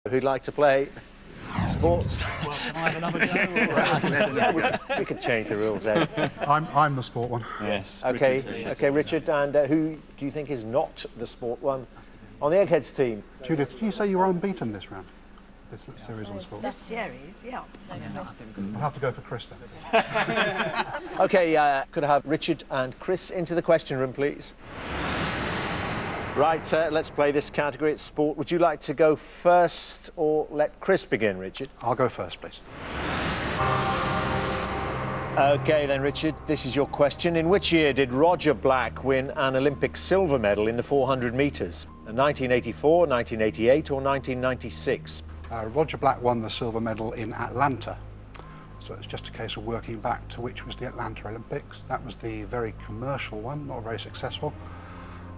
Who'd like to play sports? Well, can I have another go? We could change the rules, Ed. I'm the sport one. Yes. Okay, Richard. And who do you think is not the sport one on the Eggheads team? Judith, did you say you were unbeaten this round? This series on sport? This series, yeah. I'll have to go for Chris then. Okay, could I have Richard and Chris into the question room, please? Right, let's play this category. It's sport. Would you like to go first or let Chris begin, Richard? I'll go first, please. OK, then, Richard, this is your question. In which year did Roger Black win an Olympic silver medal in the 400 metres? 1984, 1988 or 1996? Roger Black won the silver medal in Atlanta. So it's just a case of working back to which was the Atlanta Olympics. That was the very commercial one, not very successful.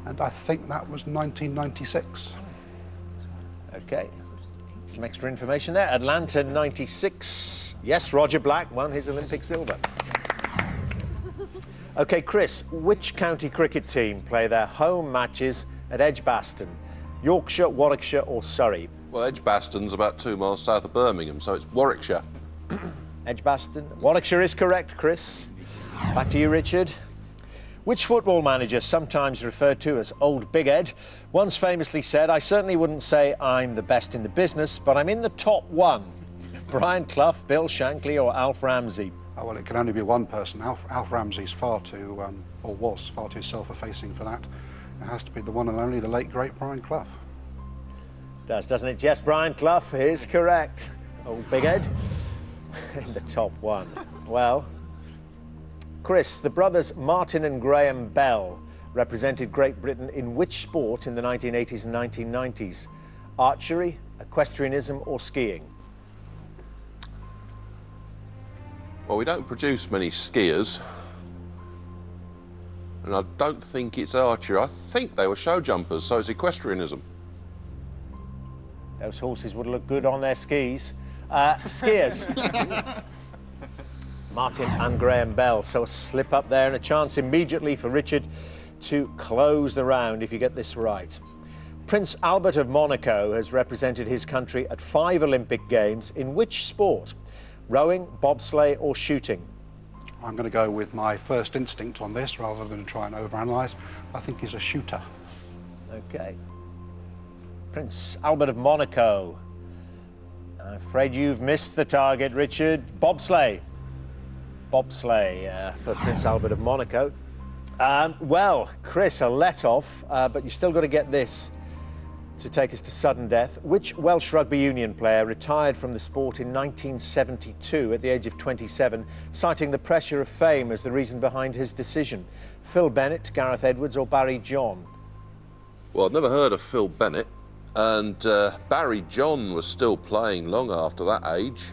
And I think that was 1996. OK. Some extra information there. Atlanta 96. Yes, Roger Black won his Olympic silver. OK, Chris, which county cricket team play their home matches at Edgbaston? Yorkshire, Warwickshire or Surrey? Well, Edgbaston's about 2 miles south of Birmingham, so it's Warwickshire. Edgbaston. Warwickshire is correct, Chris. Back to you, Richard. Which football manager, sometimes referred to as Old Big Ed, once famously said, "I certainly wouldn't say I'm the best in the business, but I'm in the top one"? Brian Clough, Bill Shankly or Alf Ramsey? Oh, well, it can only be one person. Alf Ramsey's far too, or was far too self-effacing for that. It has to be the one and only, the late, great Brian Clough. Does, doesn't it? Yes, Brian Clough is correct. Old Big Ed in the top one. Well, Chris, the brothers Martin and Graham Bell represented Great Britain in which sport in the 1980s and 1990s? Archery, equestrianism or skiing? Well, we don't produce many skiers. And I don't think it's archery. I think they were show jumpers, so it's equestrianism. Those horses would look good on their skis. Skiers. Martin and Graham Bell. So a slip up there and a chance immediately for Richard to close the round if you get this right. Prince Albert of Monaco has represented his country at 5 Olympic Games. In which sport? Rowing, bobsleigh or shooting? I'm going to go with my first instinct on this rather than try and overanalyse. I think he's a shooter. OK. Prince Albert of Monaco. I'm afraid you've missed the target, Richard. Bobsleigh. Bobsleigh for Prince Albert of Monaco. Well, Chris, a let-off, but you've still got to get this to take us to sudden death. Which Welsh rugby union player retired from the sport in 1972 at the age of 27, citing the pressure of fame as the reason behind his decision? Phil Bennett, Gareth Edwards or Barry John? Well, I've never heard of Phil Bennett, and Barry John was still playing long after that age.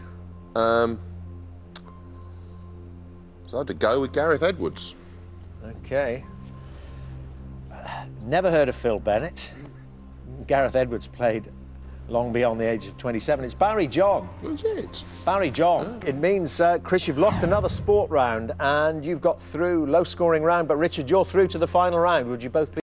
So I had to go with Gareth Edwards. OK. Never heard of Phil Bennett. Gareth Edwards played long beyond the age of 27. It's Barry John. Was it? Barry John. Oh. It means, Chris, you've lost another sport round and you've got through low-scoring round. But, Richard, you're through to the final round. Would you both please